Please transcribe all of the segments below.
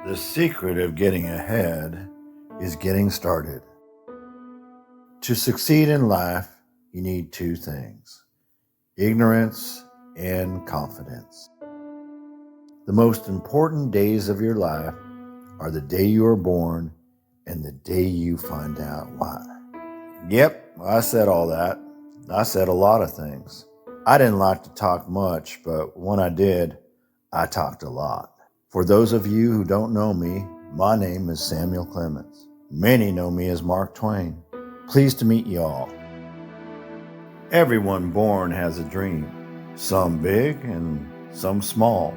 The secret of getting ahead is getting started. To succeed in life, you need two things: ignorance and confidence. The most important days of your life are the day you are born and the day you find out why. Yep, I said all that. I said a lot of things. I didn't like to talk much, but when I did, I talked a lot. For those of you who don't know me, my name is Samuel Clemens. Many know me as Mark Twain. Pleased to meet you all. Everyone born has a dream, some big and some small.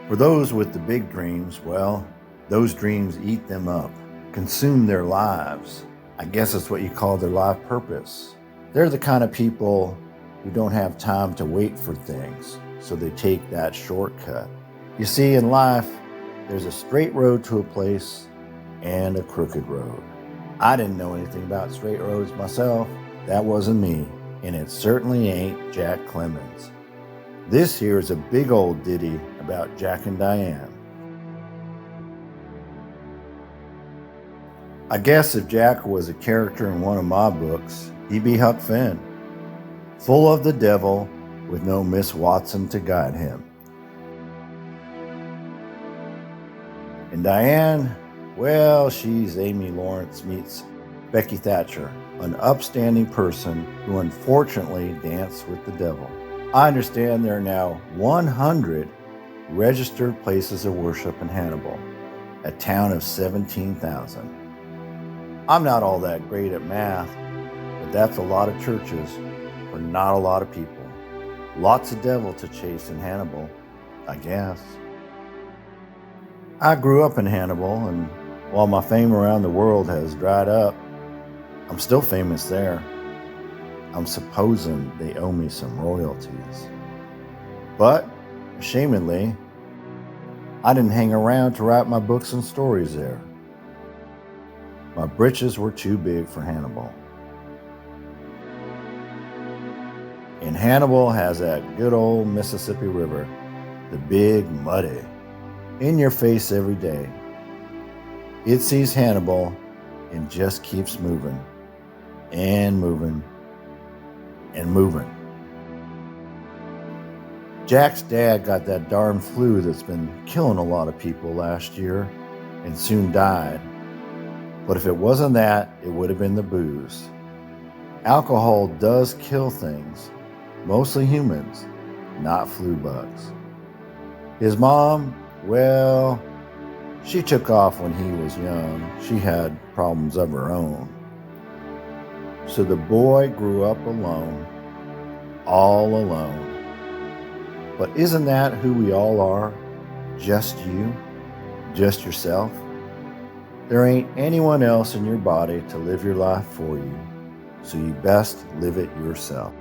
For those with the big dreams, well, those dreams eat them up, consume their lives. I guess it's what you call their life purpose. They're the kind of people who don't have time to wait for things, so they take that shortcut. You see, in life, there's a straight road to a place and a crooked road. I didn't know anything about straight roads myself. That wasn't me, and it certainly ain't Jack Clemens. This here is a big old ditty about Jack and Diane. I guess if Jack was a character in one of my books, he'd be Huck Finn, full of the devil with no Miss Watson to guide him. And Diane, well, she's Amy Lawrence meets Becky Thatcher, an upstanding person who unfortunately danced with the devil. I understand there are now 100 registered places of worship in Hannibal, a town of 17,000. I'm not all that great at math, but that's a lot of churches for not a lot of people. Lots of devil to chase in Hannibal, I guess. I grew up in Hannibal, and while my fame around the world has dried up, I'm still famous there. I'm supposing they owe me some royalties. But, ashamedly, I didn't hang around to write my books and stories there. My britches were too big for Hannibal. And Hannibal has that good old Mississippi River, the big muddy, in your face every day. It sees Hannibal and just keeps moving and moving and moving. Jack's dad got that darn flu that's been killing a lot of people last year and soon died. But if it wasn't that, it would have been the booze. Alcohol does kill things, mostly humans, not flu bugs. His mom, well, she took off when he was young. She had problems of her own. So the boy grew up alone, all alone. But isn't that who we all are? Just you? Just yourself? There ain't anyone else in your body to live your life for you, so you best live it yourself.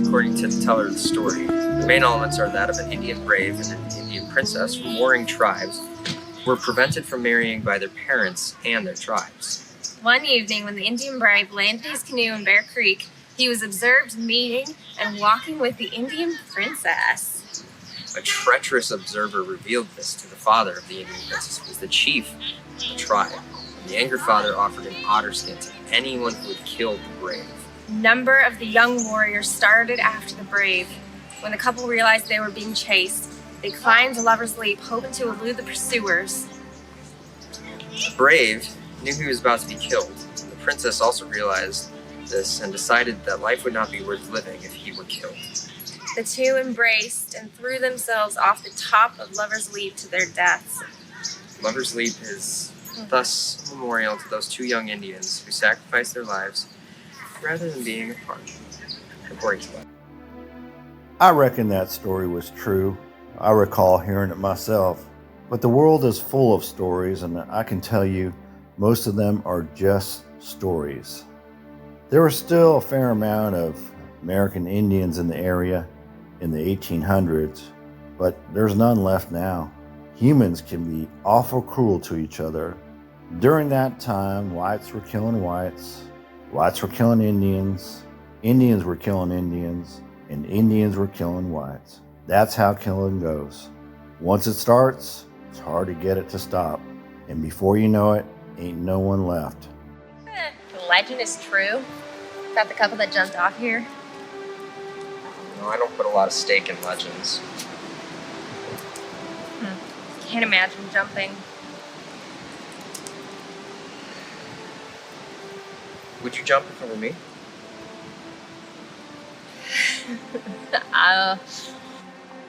According to the teller of the story, the main elements are that of an Indian brave and an Indian princess from warring tribes who were prevented from marrying by their parents and their tribes. One evening, when the Indian brave landed his canoe in Bear Creek, he was observed meeting and walking with the Indian princess. A treacherous observer revealed this to the father of the Indian princess, who was the chief of the tribe. And the angered father offered an otter skin to anyone who had killed the brave. A number of the young warriors started after the brave. When the couple realized they were being chased, they climbed the Lover's Leap, hoping to elude the pursuers. The brave knew he was about to be killed. The princess also realized this and decided that life would not be worth living if he were killed. The two embraced and threw themselves off the top of Lover's Leap to their deaths. Lover's Leap is thus a memorial to those two young Indians who sacrificed their lives rather than being a part of Corey's life. I reckon that story was true. I recall hearing it myself. But the world is full of stories, and I can tell you most of them are just stories. There were still a fair amount of American Indians in the area in the 1800s, but there's none left now. Humans can be awful cruel to each other. During that time, whites were killing whites, whites were killing Indians, Indians were killing Indians, and Indians were killing whites. That's how killing goes. Once it starts, it's hard to get it to stop. And before you know it, ain't no one left. The legend is true about the couple that jumped off here. No, I don't put a lot of stake in legends. Can't imagine jumping. Would you jump if it were me?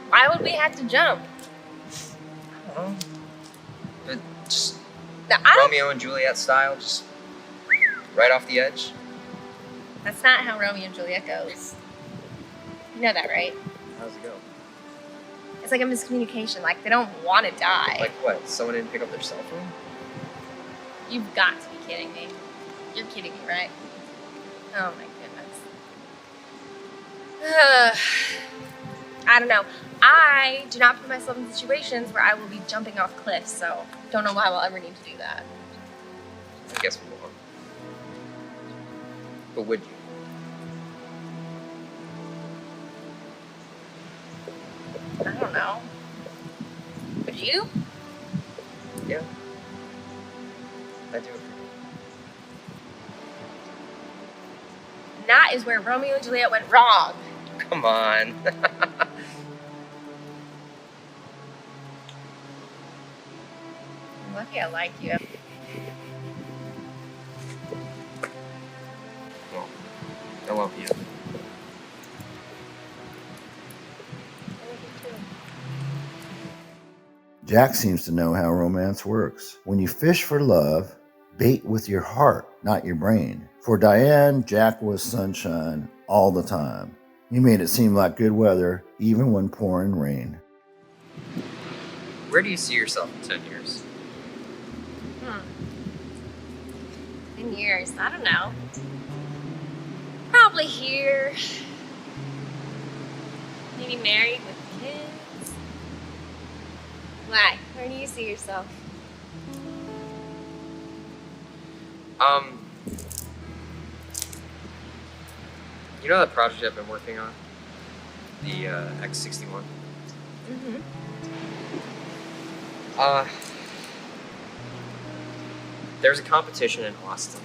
Why would we have to jump? I don't know. But just No, I don't. Romeo and Juliet style, just right off the edge. That's not how Romeo and Juliet goes. You know that, right? How's it go? It's like a miscommunication. Like, they don't want to die. Like what? Someone didn't pick up their cell phone? You've got to be kidding me. You're kidding me, right? Oh my goodness. I don't know. I do not put myself in situations where I will be jumping off cliffs, so don't know why we'll ever need to do that. I guess we won't. But would you? I don't know. Would you? Yeah. I do. And that is where Romeo and Juliet went wrong. Come on. I'm lucky I like you. Well, I love you. Jack seems to know how romance works. When you fish for love, bait with your heart, not your brain. For Diane, Jack was sunshine all the time. He made it seem like good weather, even when pouring rain. Where do you see yourself in 10 years? 10 years, I don't know. Probably here. Maybe married with kids. Why? Where do you see yourself? You know that project I've been working on? The X61? Mm-hmm. There's a competition in Austin,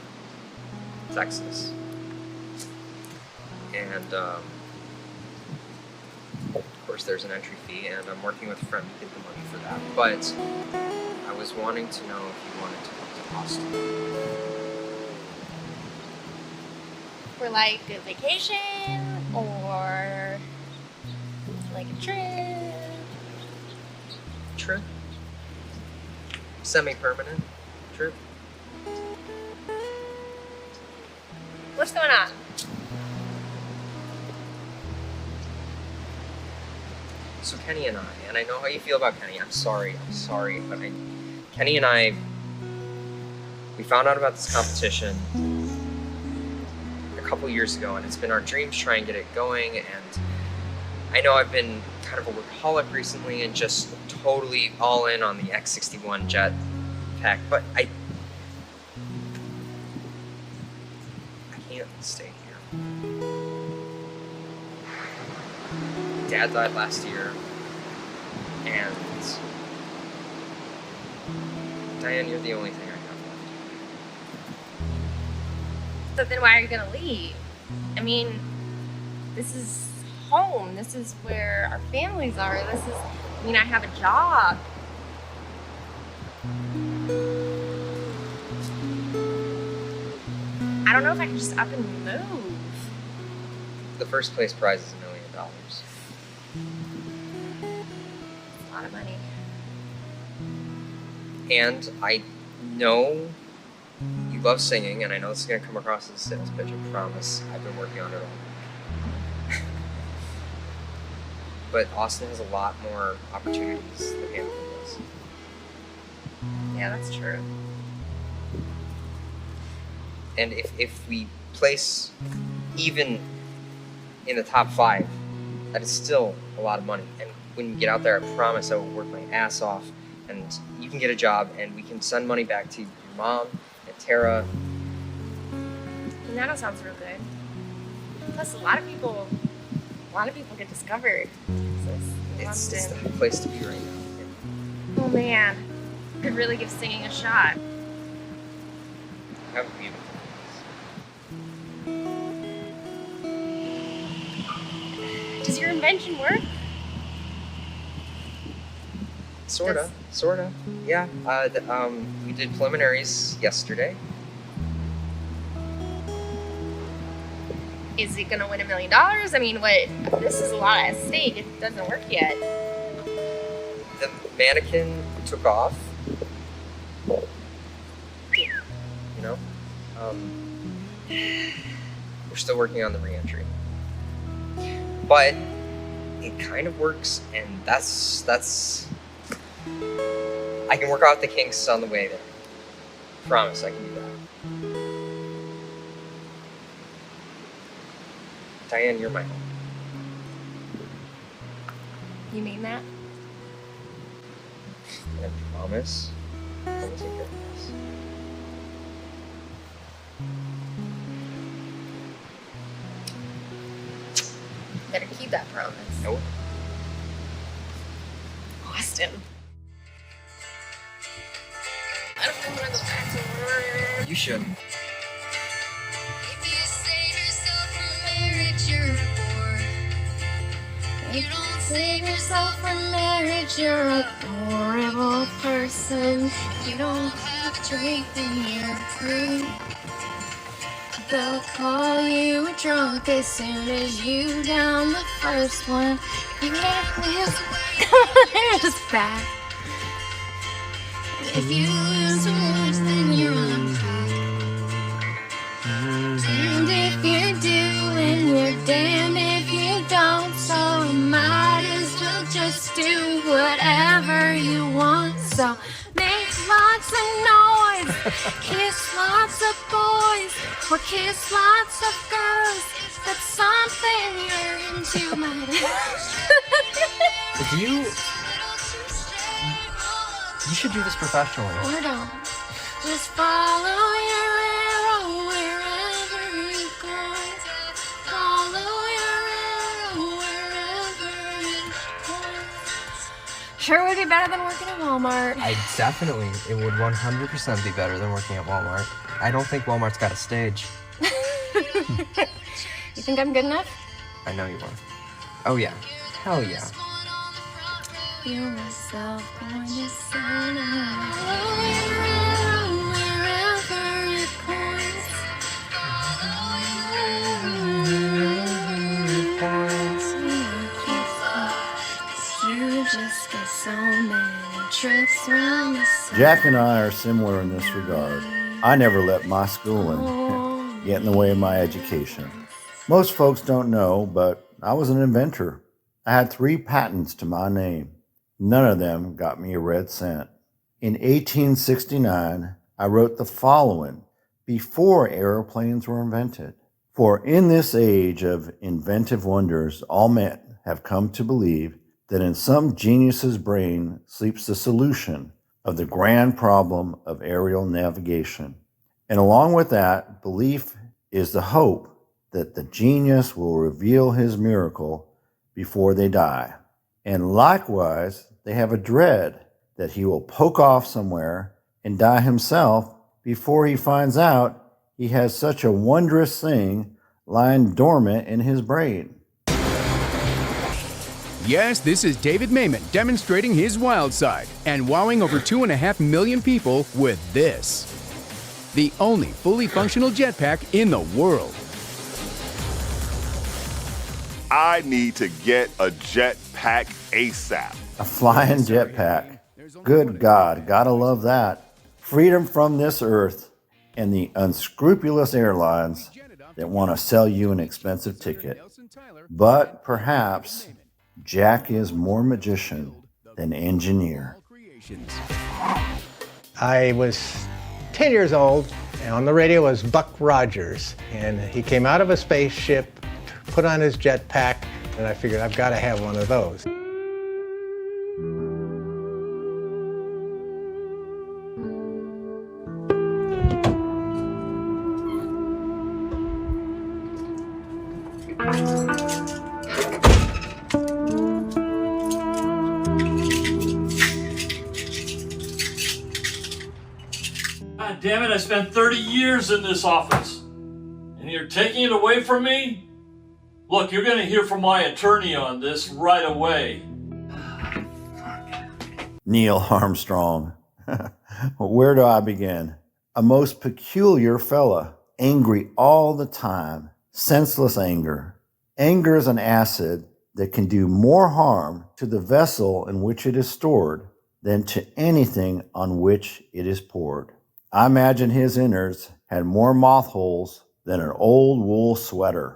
Texas. And, of course, there's an entry fee, and I'm working with a friend to get the money for that. But I was wanting to know if you wanted to come to Austin. For like a vacation or like a trip. Trip? Semi-permanent trip? What's going on? So Kenny and I know how you feel about Kenny. I'm sorry, but Kenny and I, we found out about this competition a couple years ago, and it's been our dream to try and get it going. And I know I've been kind of a workaholic recently and just totally all in on the X61 jet pack, but I can't stay here. Dad died last year, and Diane, you're the only thing I have left. So then why are you gonna leave? I mean, this is home. This is where our families are. I have a job. I don't know if I can just up and move. The first place prize is $1 million. A lot of money. And I know you love singing, and I know this is going to come across as a sales pitch, I promise. I've been working on it all. But Austin has a lot more opportunities than Hamilton does. Yeah, that's true. And if we place even in the top 5, that is still a lot of money. And when you get out there, I promise I will work my ass off, and you can get a job, and we can send money back to your mom and Tara. And that all sounds real good. Plus, a lot of people get discovered. It's the place to be right now. Oh man, could really give singing a shot. Have a beautiful place. Does your invention work? Sorta. Yeah. We did preliminaries yesterday. Is it gonna win $1 million? I mean, what? This is a lot at stake. It doesn't work yet. The mannequin took off. You know, we're still working on the re-entry, but it kind of works, and that's. I can work out the kinks on the way there. Promise, I can do that. Diane, you're my home. You mean that? I promise. I will take care of this. Better keep that promise. Nope. Austin. I don't know where the facts are. You should. If you save yourself from marriage, you're a bore. You don't save yourself from marriage, you're a horrible person. You don't have drink, then you're free. They'll call you a drunk as soon as you down the first one. You can't live. There's back. If you lose too much, then you're on track. And if you do, and you're damned if you don't. So you might as well just do whatever you want. So make lots of noise, kiss lots of boys, or kiss lots of girls. If that's something you're into, You should do this professionally. or don't. Just follow your arrow wherever it goes. Follow your arrow wherever it goes. Sure would be better than working at Walmart. It would 100% be better than working at Walmart. I don't think Walmart's got a stage. You think I'm good enough? I know you are. Oh yeah. Hell yeah. Feel myself going to Santa. Follow your arrow wherever it points. Follow your arrow. You just get so many trips around the sun. Jack and I are similar in this regard. I never let my schooling get in the way of my education. Most folks don't know, but I was an inventor. I had 3 patents to my name. None of them got me a red cent. In 1869, I wrote the following before airplanes were invented. For in this age of inventive wonders, all men have come to believe that in some genius's brain sleeps the solution of the grand problem of aerial navigation. And along with that belief is the hope that the genius will reveal his miracle before they die. And likewise, they have a dread that he will poke off somewhere and die himself before he finds out he has such a wondrous thing lying dormant in his brain. Yes, this is David Mamet demonstrating his wild side and wowing over 2.5 million people with this. The only fully functional jetpack in the world. I need to get a jetpack ASAP. A flying jetpack. Good God, gotta love that. Freedom from this earth and the unscrupulous airlines that want to sell you an expensive ticket. But perhaps Jack is more magician than engineer. I was 10 years old, and on the radio was Buck Rogers, and he came out of a spaceship, put on his jetpack, and I figured I've got to have one of those. God damn it, I spent 30 years in this office. And you're taking it away from me? Look, you're gonna hear from my attorney on this right away. Neil Armstrong. Where do I begin? A most peculiar fella, angry all the time, senseless anger. Anger is an acid that can do more harm to the vessel in which it is stored than to anything on which it is poured. I imagine his innards had more moth holes than an old wool sweater.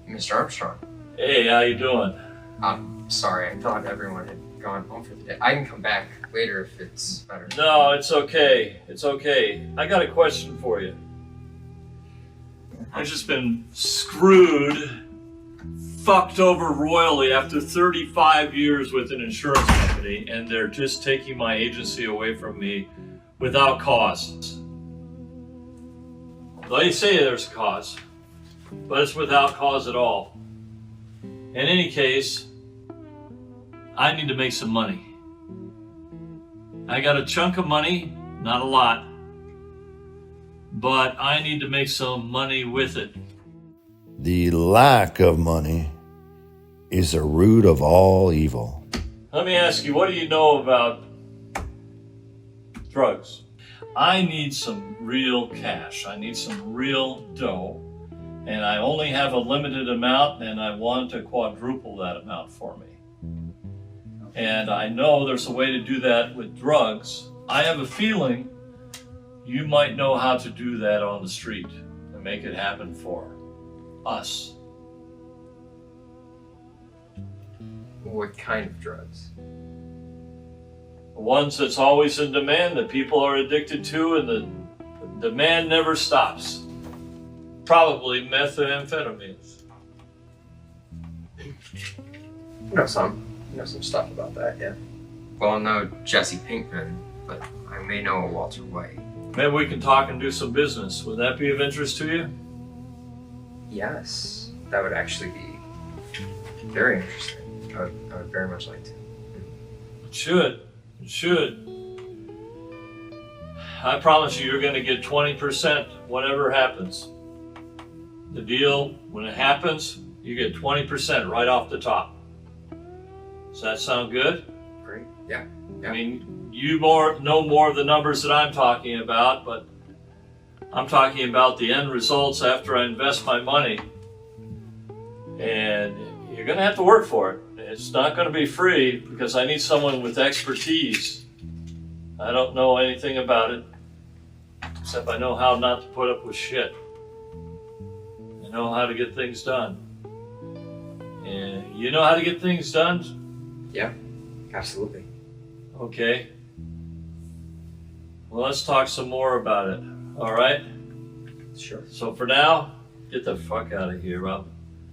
Mr. Armstrong. Hey, how you doing? I'm sorry, I thought everyone had gone home for the day. I can come back later if it's better. No, it's okay. It's okay. I got a question for you. I've just been screwed, fucked over royally after 35 years with an insurance company, and they're just taking my agency away from me without cause. They say there's a cause, but it's without cause at all. In any case, I need to make some money. I got a chunk of money, not a lot, but I need to make some money with it. The lack of money is the root of all evil. Let me ask you, what do you know about drugs? I need some real cash. I need some real dough. And I only have a limited amount, and I want to quadruple that amount for me. And I know there's a way to do that with drugs. I have a feeling you might know how to do that on the street and make it happen for us. What kind of drugs? The ones that's always in demand, that people are addicted to, and the demand never stops. Probably methamphetamines. I know some stuff about that, yeah. Well, I know Jesse Pinkman, but I may know Walter White. Maybe we can talk and do some business. Would that be of interest to you? Yes, that would actually be very interesting. I would very much like to. It should. It should. I promise you're going to get 20% whatever happens. The deal, when it happens, you get 20% right off the top. Does that sound good? Great. Yeah. I mean, you know more of the numbers that I'm talking about, but I'm talking about the end results after I invest my money. And you're going to have to work for it. It's not going to be free because I need someone with expertise. I don't know anything about it, except I know how not to put up with shit. I know how to get things done. And you know how to get things done? Yeah, absolutely. Okay. Well, let's talk some more about it, all right? Sure. So for now, get the fuck out of here. I'll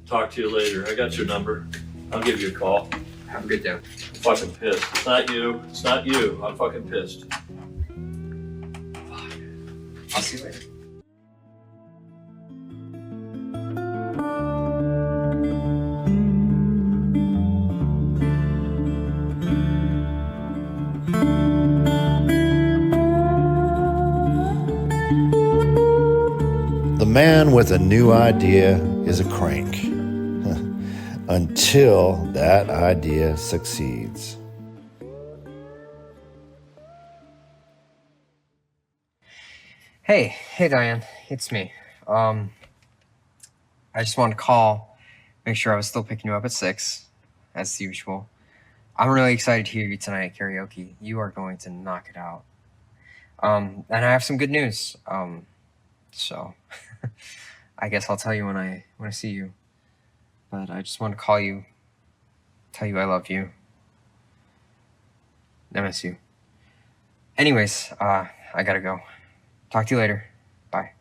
talk to you later. I got your number. I'll give you a call. Have a good day. I'm fucking pissed. It's not you. It's not you. I'm fucking pissed. Fuck. I'll see you later. The man with a new idea is a crank until that idea succeeds. Hey Diane, it's me. I just wanted to call, make sure I was still picking you up at 6, as usual. I'm really excited to hear you tonight at karaoke. You are going to knock it out. And I have some good news. So I guess I'll tell you when I see you. But I just want to call you, tell you I love you. I miss you. Anyways, I gotta go. Talk to you later. Bye.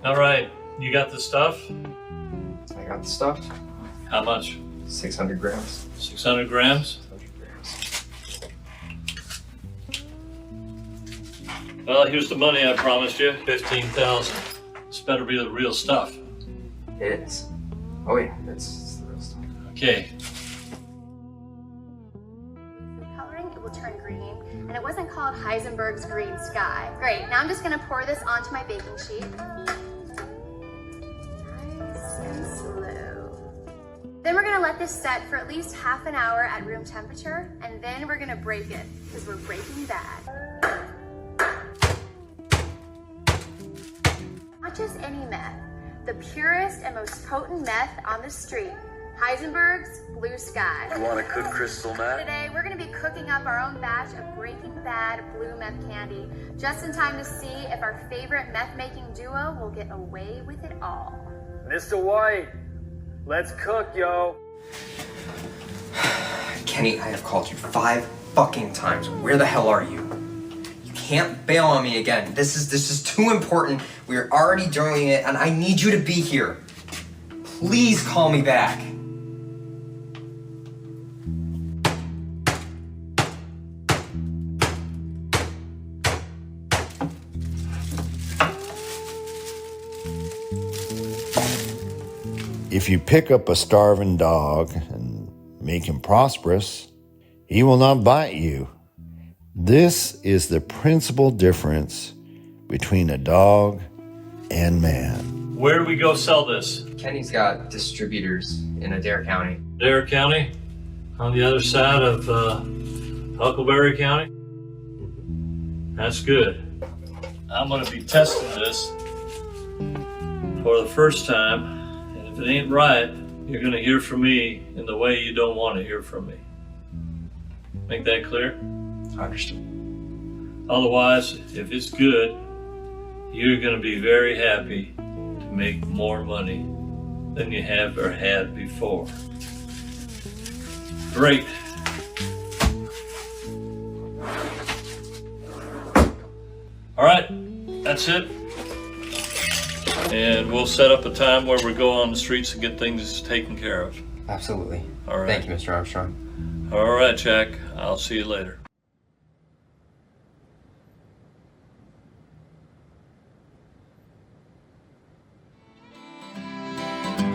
All right, you got the stuff? I got the stuff. How much? 600 grams. 600 grams? 600 grams. Well, here's the money I promised you, 15,000. This better be the real stuff. It is. Oh yeah, it's the real stuff. Okay. Coloring, it will turn green, and it wasn't called Heisenberg's Green Sky. Great, now I'm just gonna pour this onto my baking sheet. Nice and slow. Then we're gonna let this set for at least half an hour at room temperature, and then we're gonna break it, because we're breaking bad. Not just any meth, the purest and most potent meth on the street. Heisenberg's Blue Sky. You want to cook crystal meth? Today, we're going to be cooking up our own batch of Breaking Bad blue meth candy, just in time to see if our favorite meth-making duo will get away with it all. Mr. White, let's cook, yo. Kenny, I have called you 5 fucking times. Where the hell are you? You can't bail on me again. This is too important. We're already doing it, and I need you to be here. Please call me back. If you pick up a starving dog and make him prosperous, he will not bite you. This is the principal difference between a dog and man. Where do we go sell this? Kenny's got distributors in Adair County. Adair County? On the other side of Huckleberry County? That's good. I'm gonna be testing this for the first time. If it ain't right, you're gonna hear from me in the way you don't want to hear from me. Make that clear? Understood. Otherwise, if it's good, you're gonna be very happy to make more money than you have or had before. Great. All right, that's it. And we'll set up a time where we go on the streets and get things taken care of. Absolutely. All right. Thank you, Mr. Armstrong. All right, Jack. I'll see you later.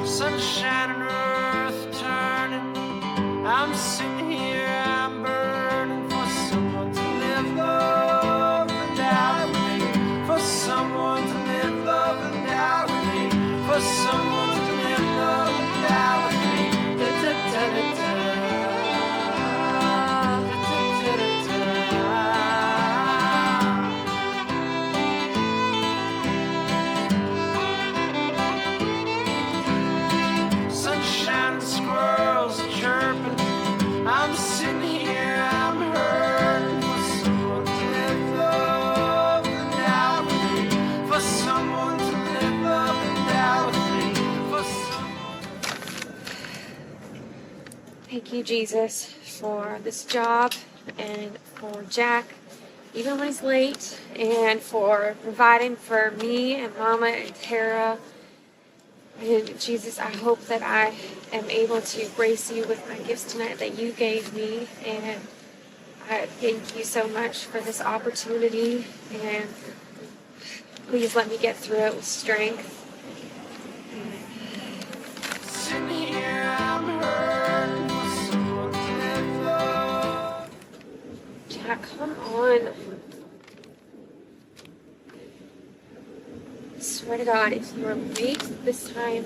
Sunshine and earth turning. I'm sitting here, I'm burning for someone to live, love, and die with me. For someone to live, love, and die with me. For someone to live, love, and die with me. Da, da, da, da, da. Da, da, da, da. Sunshine and squirrels are chirping. I'm sitting here, I'm hurting for someone to live, love, and die with me. For someone to live, love, and die with me. For someone. Thank you, Jesus, for this job and for Jack, even when he's late, and for providing for me and Mama and Tara. And Jesus, I hope that I am able to grace you with my gifts tonight that you gave me. And I thank you so much for this opportunity. And Please let me get through it with strength. Sitting here, I'm hurting for someone to live for. Jack, come on. I swear to God, if you are late this time,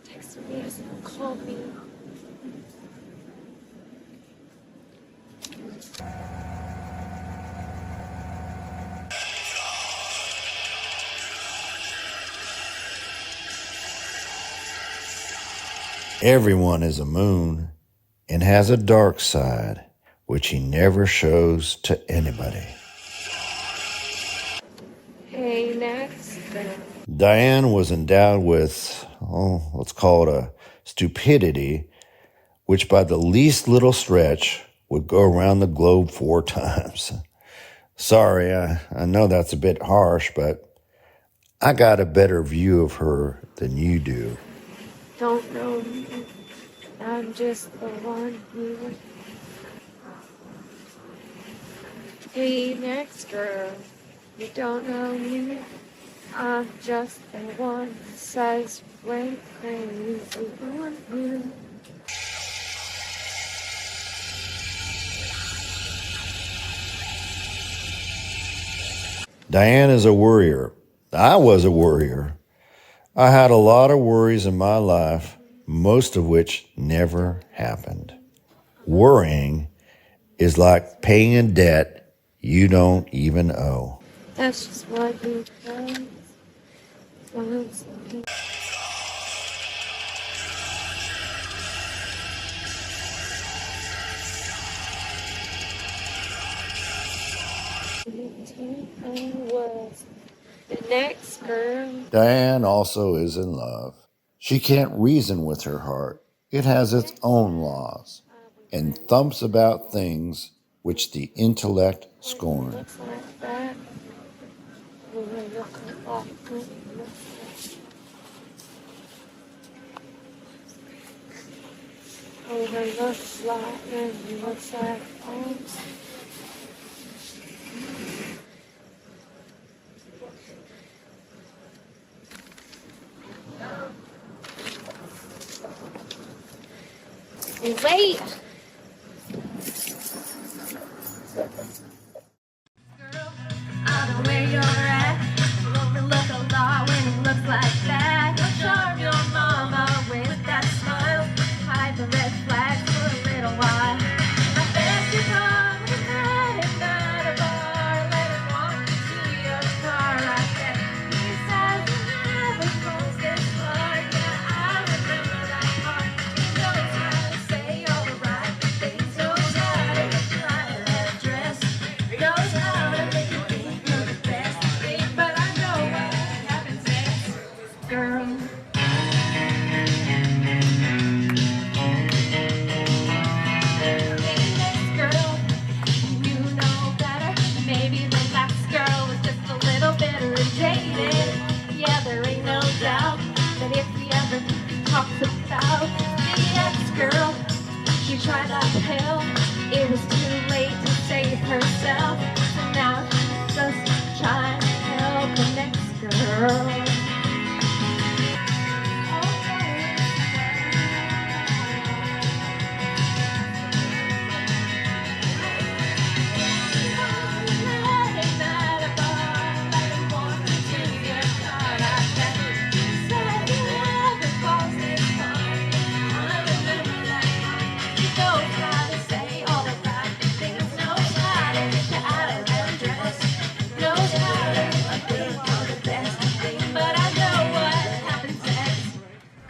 text me, call me. Everyone is a moon and has a dark side, which he never shows to anybody. Hey, next. Diane was endowed with, let's call it a stupidity, which by the least little stretch would go around the globe 4 times. Sorry, I know that's a bit harsh, but I got a better view of her than you do. Don't know me. I'm just the one who. Hey, next girl. You don't know me. I'm just the one who says when crazy on you. Diane is a worrier. I was a worrier. I had a lot of worries in my life, most of which never happened. Worrying is like paying a debt you don't even owe. That's just what he does. Once he- was the next girl. Diane also is in love. She can't reason with her heart. It has its own laws and thumps about things which the intellect scorns. Looks like that. We were looking like good. Overlooks like and looks like arms. Wait! I know where you're at. You overlook a lot when it looks like that. You'll charm your mama away with that smile. Hide the red flags for a little while. I bet you come tonight and at a bar. Let him walk to your car right there. He says he never goes this far. Yeah, I remember that part. He knows how to say all the right things. Knows how to apply that dress. Knows how to make you think you're the best thing. But I know what happens next, girl. Girl, you know better. Maybe the last girl was just a little bitter and jaded. Yeah, there ain't no doubt that if he ever talks about the ex-girl, she tried like hell. It was too late to save herself. So now she's just trying to help the next girl.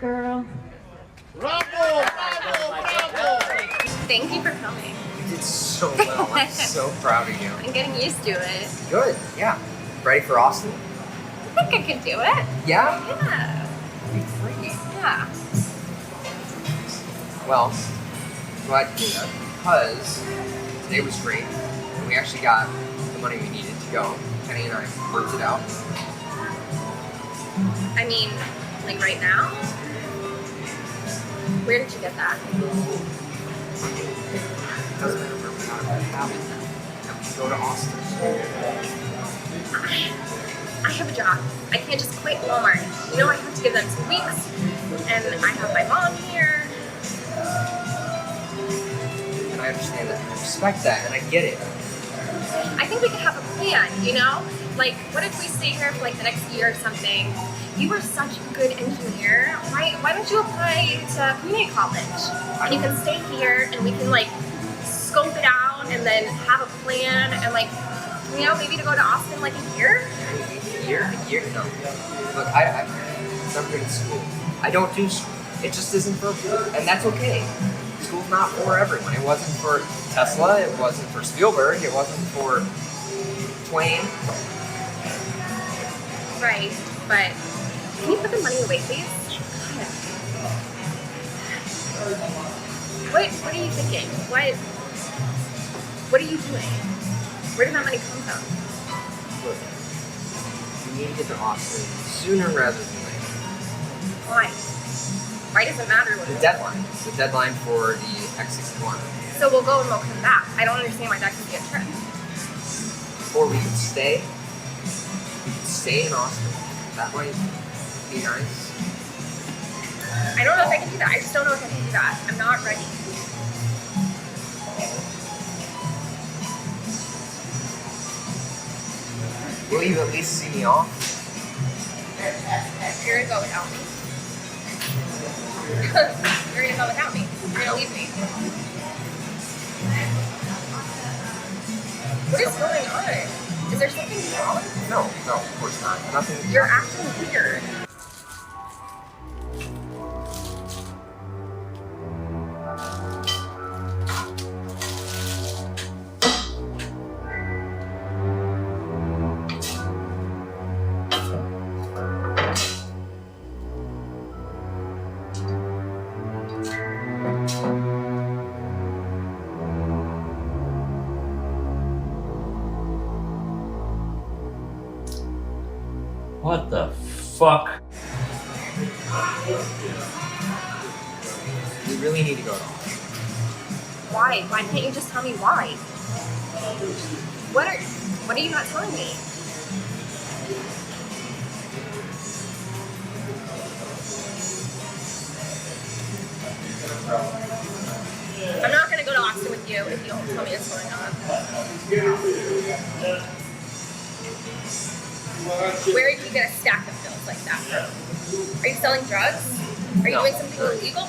Girl. Thank you for coming. You did so well. I'm so proud of you. I'm getting used to it. Good. Yeah. Ready for Austin? I think I can do it. Yeah? Yeah. Be free. Yeah. Well, glad to do that because today was great and we actually got the money we needed to go. Kenny and I worked it out. I mean, like right now? Where did you get that? It doesn't matter where we got it. It happened. And we go to Austin. I have a job. I can't just quit Walmart. You know, I have to give them 2 weeks. And I have my mom here. And I understand that. I respect that, and I get it. I think we could have a plan, you know? Like, what if we stay here for like the next year or something? You were such a good engineer. Why don't you apply to community college? And you can stay here and we can like scope it out and then have a plan and like, you know, maybe to go to Austin like a year? A year? No. Look, I've never been to school. I don't do school. It just isn't for me. And that's okay. School's not for everyone. It wasn't for Tesla. It wasn't for Spielberg. It wasn't for Twain. Right, but can you put the money away, please? What are you thinking? What are you doing? Where did that money come from? Look, you need to get to Austin sooner rather than later. Why? Why does it matter what The deadline. The deadline for the X61. So we'll go and we'll come back. I don't understand why that could be a trip. Or we could stay. We could stay in Austin. That might be nice. I don't know if I can do that. I just don't know if I can do that. I'm not ready. Will you at least see me off? You're gonna go without me. You're gonna go without me. You're gonna leave me. What is going on? Is there something wrong? No, of course not. Nothing. You're acting weird. What the fuck? We really need to go to Austin. Why? Why can't you just tell me why? What are you not telling me? I'm not gonna go to Austin with you if you don't tell me what's going on. Where did you get a stack of bills like that from? Are you selling drugs? Are you doing something illegal?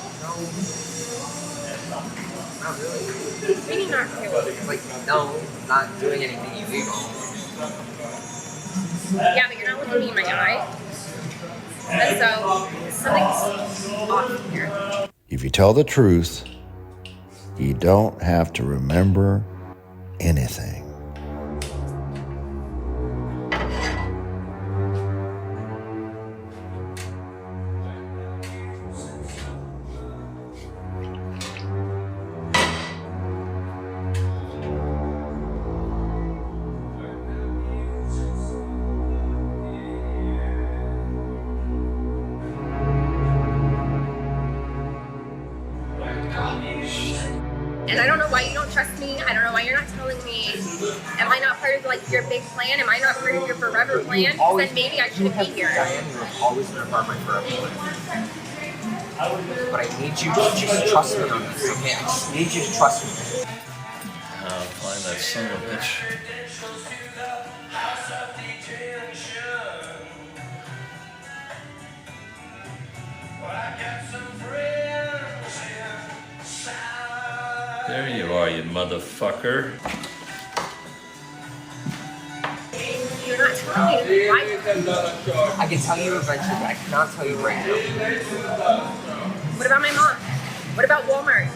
Not really. What do you mean not really? Like, no, not doing anything illegal. Yeah, but you're not looking me in my eye. And so, something's off here. If you tell the truth, you don't have to remember anything. And I don't know why you don't trust me. I don't know why you're not telling me. Am I not part of like your big plan? Am I not part of your forever plan? Then maybe I shouldn't be here. Diane, you have always been a part of my forever plan. But I need you to just trust me on this, okay? I just need you to trust me. Find that son of a bitch. There you are, you motherfucker. You're not telling me why. I can tell you eventually, but I cannot tell you right now. What about my mom? What about Walmart?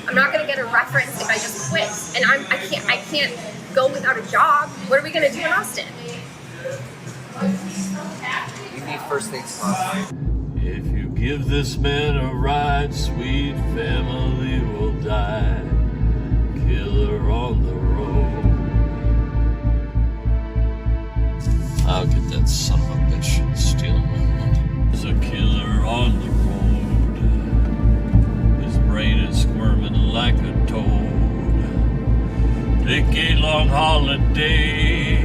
I'm not gonna get a reference if I just quit, and I can't go without a job. What are we gonna do in Austin? You need first things first. If you give this man a ride, sweet family will die. Killer on the road. I'll get that son of a bitch stealing my money. There's a killer on the road. His brain is squirming like a toad. Take a long holiday.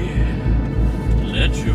Let your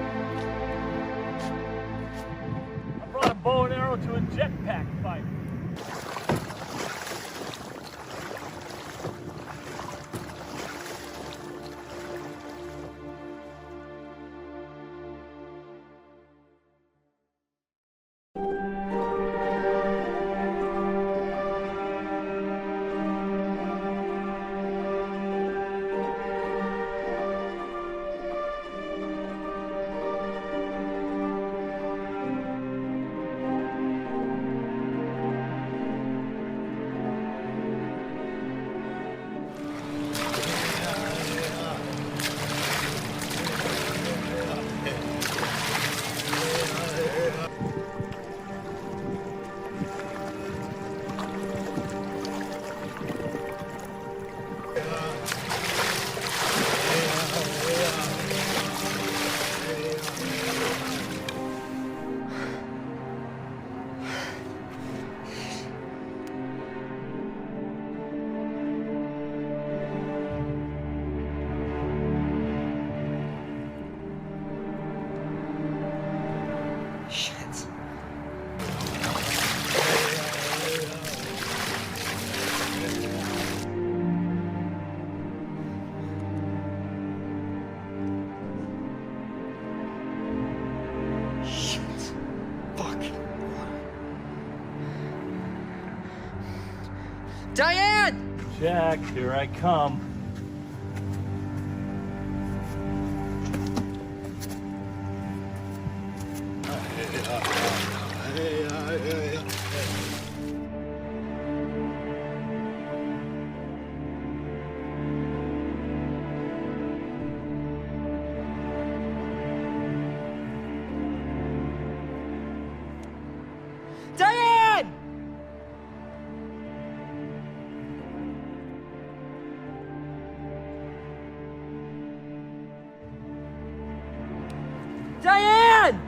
jetpack fighter. Shit. Shit. Fuck. Diane! Jack, here I come. Diane! Diane!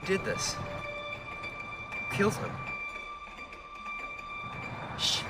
Did this? Killed him. Shit.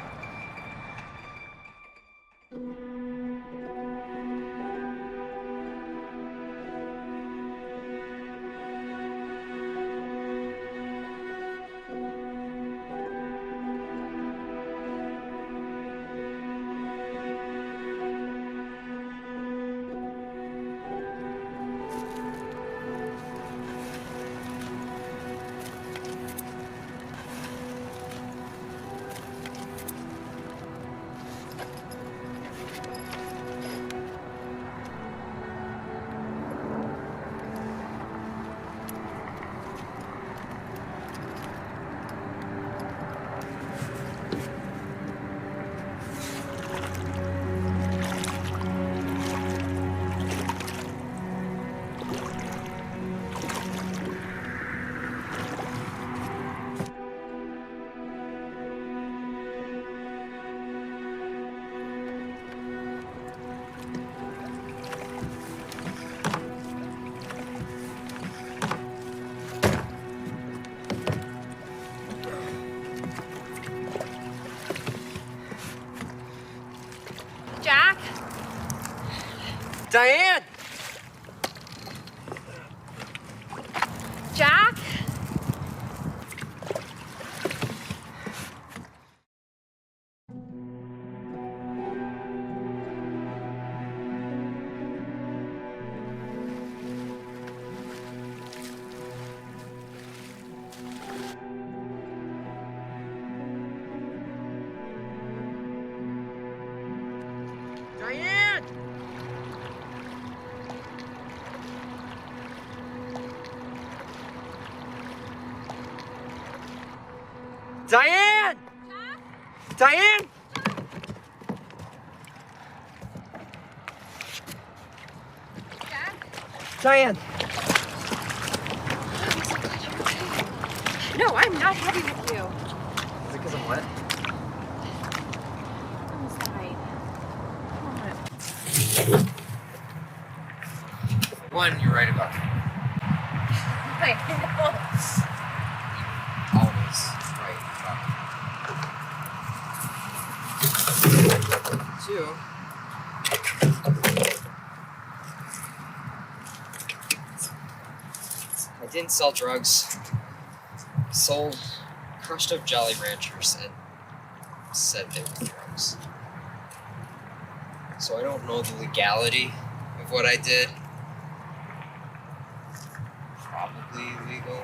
Jack? Diane! Diane! Diane! Diane! No, I'm not happy with you. Is it because I'm wet? I'm sorry. One, you're right about that. I Always right about that. Two. I didn't sell drugs. I sold crushed up Jolly Ranchers and said they were drugs. So I don't know the legality of what I did. Probably illegal.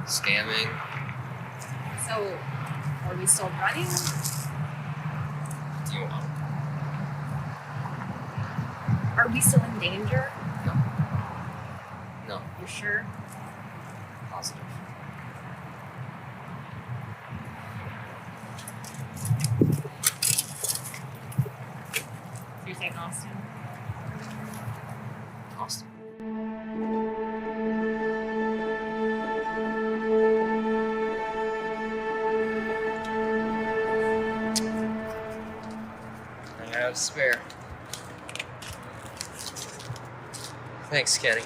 Scamming. So, are we still running? Do you want? Are we still in danger? No. You sure? Positive. You're saying Austin? Austin. I have spare. Thanks, Kenny.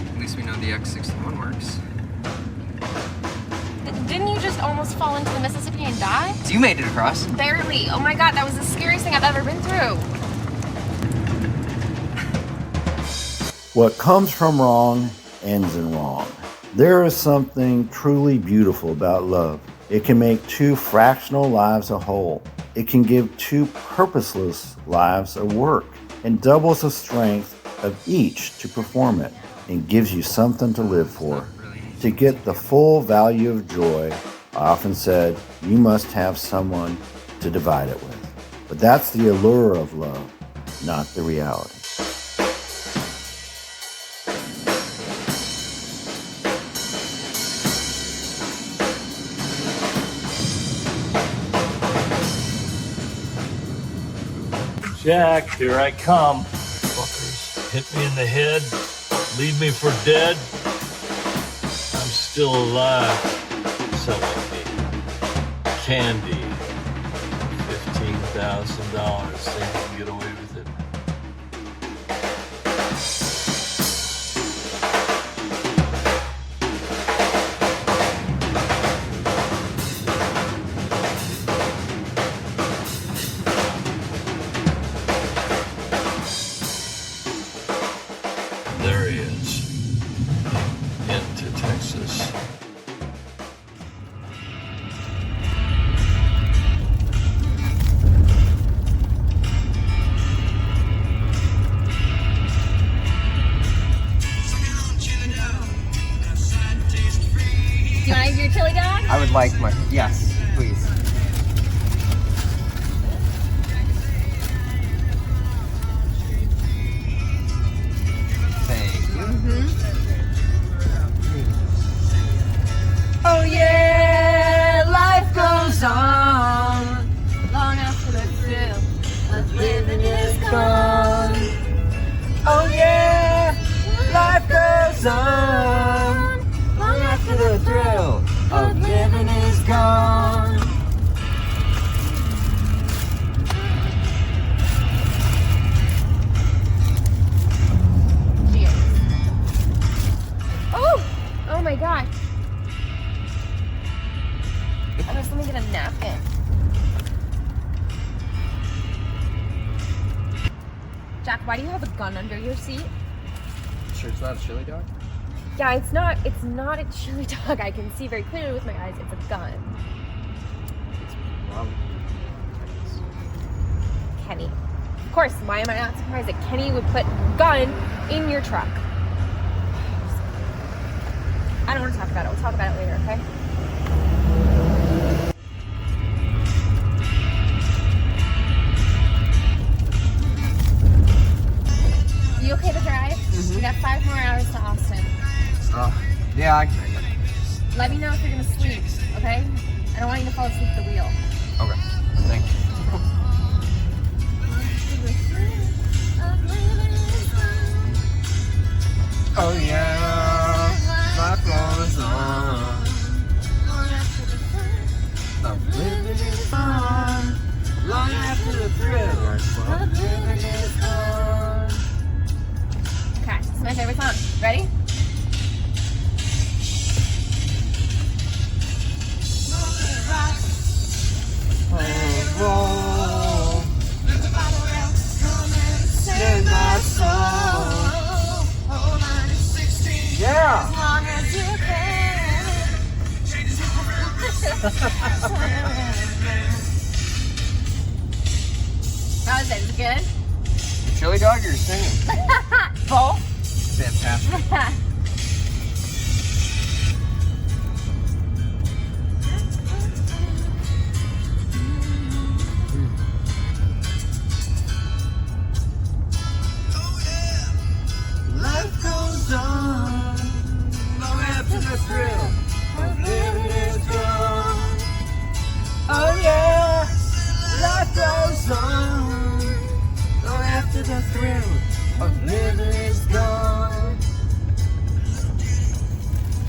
At least we know the X61 works. Didn't you just almost fall into the Mississippi and die? So you made it across. Barely. Oh my god, that was the scariest thing I've ever been through. What comes from wrong ends in wrong. There is something truly beautiful about love. It can make two fractional lives a whole. It can give two purposeless lives a work and doubles the strength of each to perform it and gives you something to live for. To get the full value of joy, I often said, you must have someone to divide it with. But that's the allure of love, not the reality. Jack, here I come. Fuckers hit me in the head, leave me for dead. I'm still alive. Selling me candy. $15,000. Think I can get away with it. There he is. Into Texas. Do you want to have your chili dog? I would like my. Yes, please. Thank you. Oh yeah, life goes on long after the thrill of living is gone. Oh yeah, life goes on long after the thrill of living is gone. Oh my god. Let me get a napkin. Jack, why do you have a gun under your seat? Sure, it's not a chili dog? Yeah, it's not a chili dog. I can see very clearly with my eyes. It's a gun. It's probably. Kenny, of course. Why am I not surprised that Kenny would put a gun in your truck? I don't want to talk about it. We'll talk about it later, okay? You okay to drive? Mm-hmm. We got 5 more hours to Austin. Yeah, I can make it. Let me know if you're gonna sleep, okay? I don't want you to fall asleep at the wheel. Okay, thank you. Oh yeah, my phone is on. I'm living is fun. Long after the thrill, I'm living is fun. Okay, this is my favorite song. Ready? In my soul. Yeah. As long as you can. How is it? Is it good? Chili dog, you're singing. Both? Fantastic. Life goes on, long after the thrill of living is gone. Oh yeah, life goes on, long after the thrill of living is gone.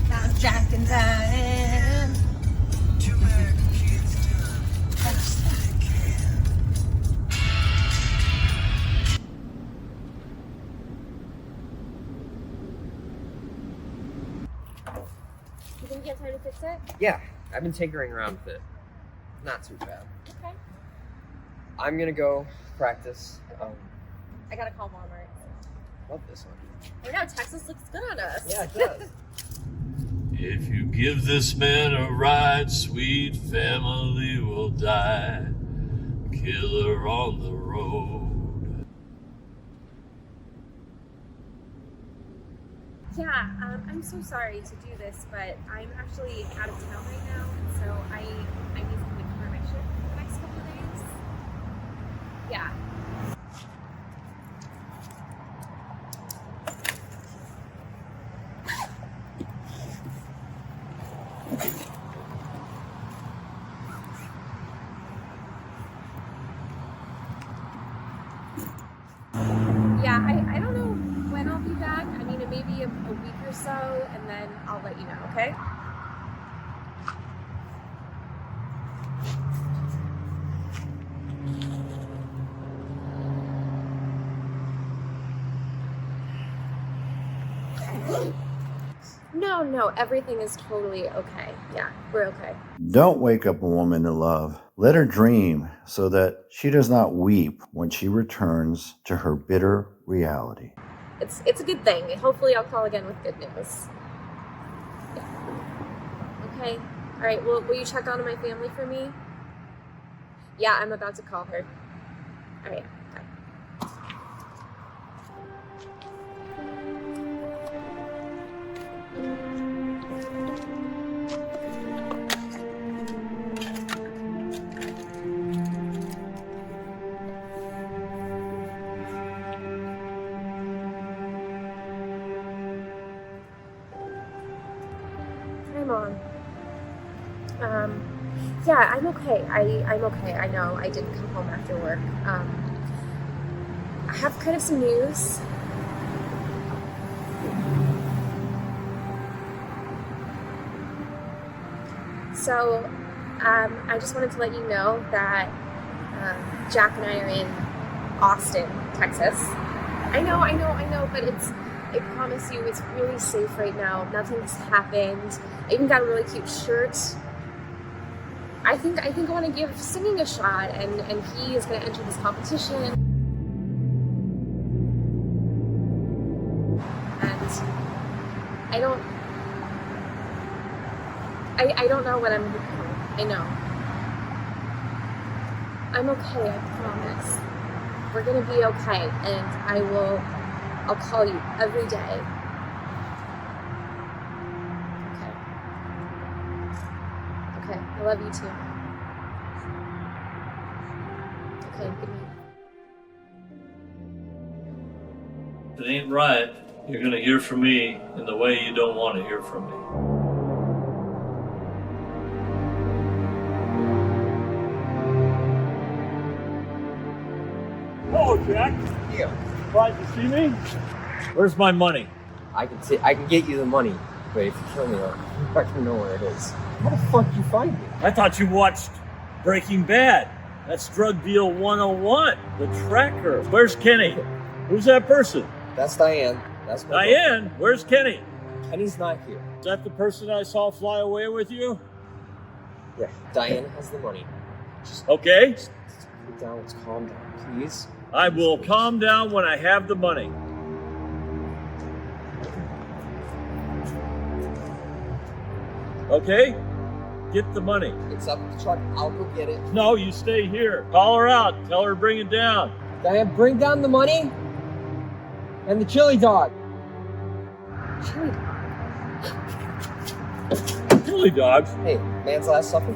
Now Jack and Diane. You think you have time to fix it? Yeah, I've been tinkering around with it. Not too bad. Okay. I'm gonna go practice. I gotta call Walmart. Love this one. I know, Texas looks good on us. Yeah, it does. If you give this man a ride, sweet family will die. Killer on the road. Yeah, I'm so sorry to do this, but I'm actually out of town right now, and so I need something to cover my shift for the next couple of days. Yeah. Yeah, I don't know when I'll be back. I mean, it may be a week or so, and then I'll let you know, okay? No, everything is totally okay. Yeah, we're okay. Don't wake up a woman to love. Let her dream so that she does not weep when she returns to her bitter reality. It's a good thing. Hopefully I'll call again with good news. Yeah. Okay. All right, well, will you check on my family for me? Yeah, I'm about to call her. All right, bye. Hi, Mom. Yeah, I'm okay. I'm okay. I know I didn't come home after work. I have kind of some news. So, I just wanted to let you know that Jack and I are in Austin, Texas. I know, but I promise you, it's really safe right now. Nothing's happened. I even got a really cute shirt. I think I want to give singing a shot, and he is going to enter this competition. And I don't know what I'm going to do. I know. I'm okay, I promise. We're gonna be okay, and I'll call you every day. Okay, I love you too. Okay, good night. If it ain't right, you're gonna hear from me in the way you don't want to hear from me. Oh, Jack. Yeah. Glad to see me. Where's my money? I can get you the money, but if you kill me, I'm not gonna know where it is. How the fuck you find me? I thought you watched Breaking Bad. That's drug deal 101. The tracker. Where's Kenny? Who's that person? That's Diane. That's my Diane? Where's Kenny? Kenny's not here. Is that the person I saw fly away with you? Yeah, Diane has the money. Okay. Just calm down. Let's calm down, please. I will calm down when I have the money. Okay? Get the money. It's up in the truck. I'll go get it. No, you stay here. Call her out. Tell her to bring it down. Diane, bring down the money and the chili dog. Chili dog? Chili dogs? Hey, man's last supper?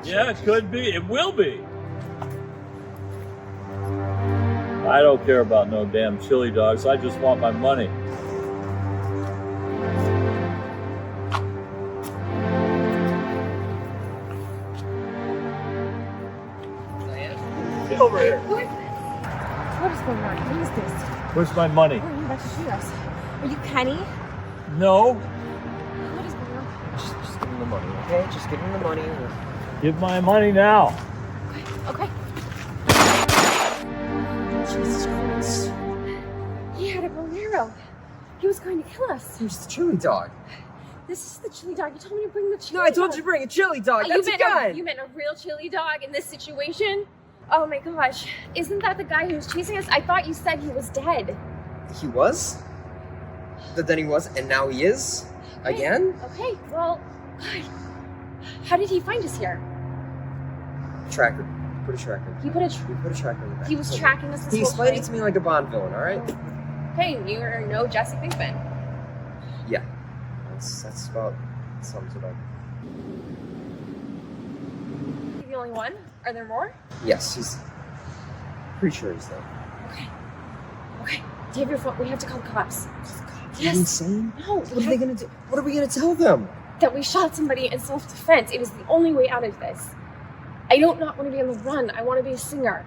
Yeah, it could be. It will be. I don't care about no damn chili dogs. I just want my money. Diane? Get over here. Who is this? What is going on? Who is this? Where's my money? Oh, you're about to shoot us. Are you Kenny? No. What is going on? Just give him the money, okay? Just give him the money. Give my money now. Okay. Jesus Christ. He had a bow and arrow. He was going to kill us. Here's the chili dog. This is the chili dog. You told me to bring the chili No, I told you to bring a chili dog. That's a gun. You meant a real chili dog in this situation? Oh my gosh. Isn't that the guy who was chasing us? I thought you said he was dead. He was? But then he was, and now he is? Again? Okay, well, how did he find us here? Tracker. Put a tracker. He put a tracker in the back. He was tracking us this He whole explained time. it to me like a Bond villain, alright? Hey, you are no Jesse Pinkman. Yeah. That's about sums it up. You the only one? Are there more? Yes, he's pretty sure he's there. Okay. Okay. Do you have your phone? We have to call the cops. Are you insane? No. What are they gonna do? What are we gonna tell them? That we shot somebody in self-defense. It was the only way out of this. I don't not want to be on the run. I want to be a singer.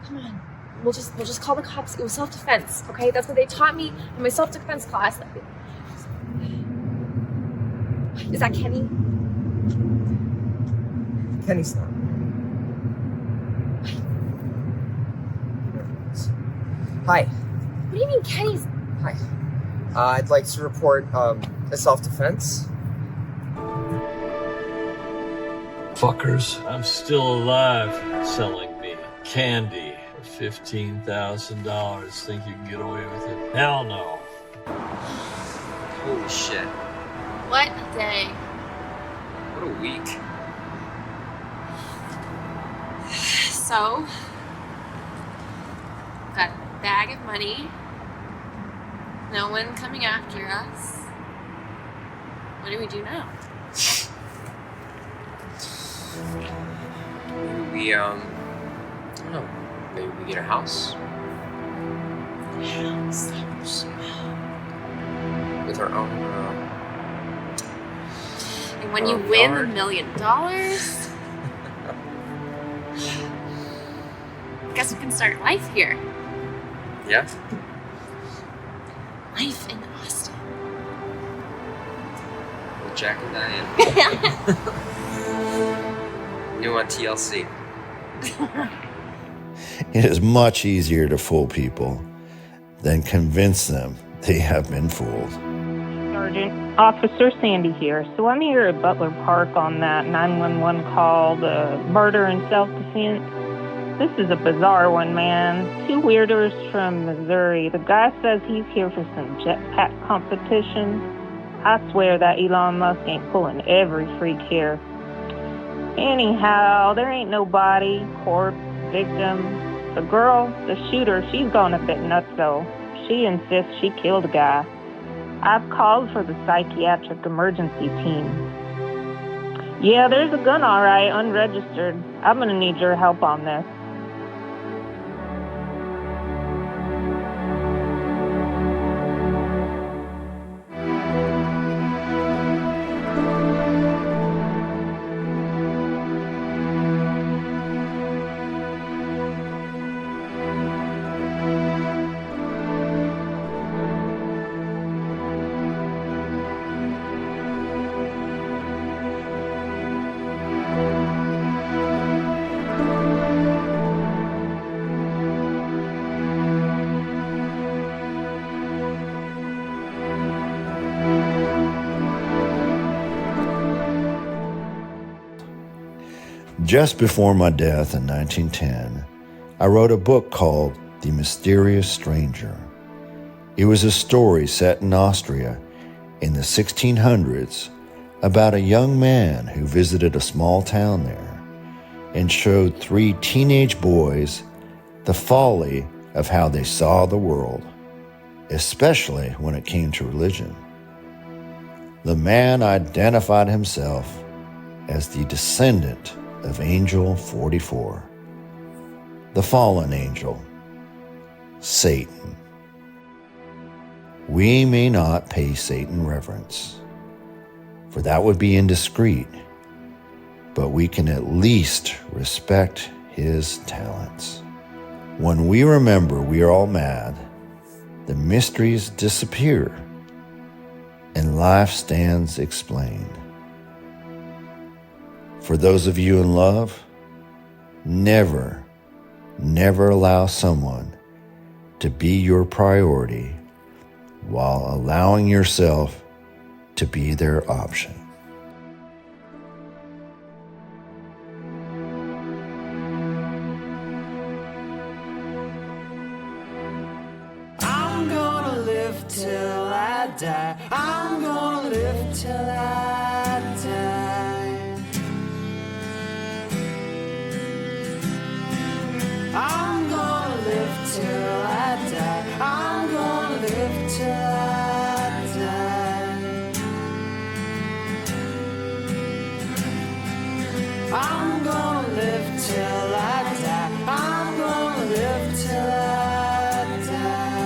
Come on. We'll just call the cops. It was self-defense, okay? That's what they taught me in my self-defense class. Is that Kenny? Kenny's not. Hi. What do you mean Kenny's? Hi. I'd like to report a self-defense. Fuckers. I'm still alive selling me candy for $15,000. Think you can get away with it? Hell no. Holy shit. What a day. What a week. So, got a bag of money. No one coming after us. What do we do now? Maybe we, I don't know. Maybe we get a house. House. With our own, And when you win $1 million, guess we can start life here. Yeah? Life in Austin. With Jack and Diane. New on TLC. It is much easier to fool people than convince them they have been fooled. Sergeant, Officer Sandy here. So I'm here at Butler Park on that 911 call, the murder and self-defense. This is a bizarre one, man. Two weirdos from Missouri. The guy says he's here for some jetpack competition. I swear that Elon Musk ain't pulling every freak here. Anyhow, there ain't no body, corpse, victim. The girl, the shooter, she's gone a bit nuts though. She insists she killed a guy. I've called for the psychiatric emergency team. Yeah, there's a gun all right, unregistered. I'm gonna need your help on this. Just before my death in 1910, I wrote a book called The Mysterious Stranger. It was a story set in Austria in the 1600s about a young man who visited a small town there and showed 3 teenage boys the folly of how they saw the world, especially when it came to religion. The man identified himself as the descendant of Angel 44, the fallen angel, Satan. We may not pay Satan reverence, for that would be indiscreet, but we can at least respect his talents. When we remember we are all mad, the mysteries disappear, and life stands explained. For those of you in love, never allow someone to be your priority while allowing yourself to be their option. I'm gonna live till I die. I'm gonna live till I die. I'm gonna live till I die. I'm gonna live till I die. I'm gonna live till I die. I'm gonna live till I die.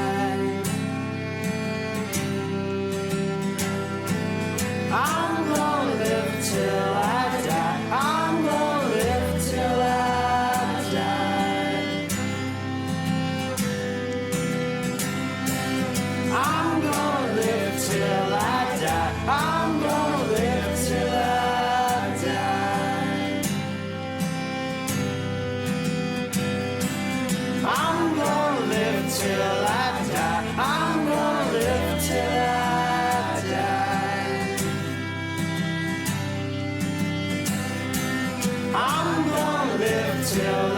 I'm gonna live till I die. I'm gonna live till I die. I'm gonna live till I die. I'm gonna live till I die. I'm gonna live till I die. I'm gonna live till I die. I'm gonna live till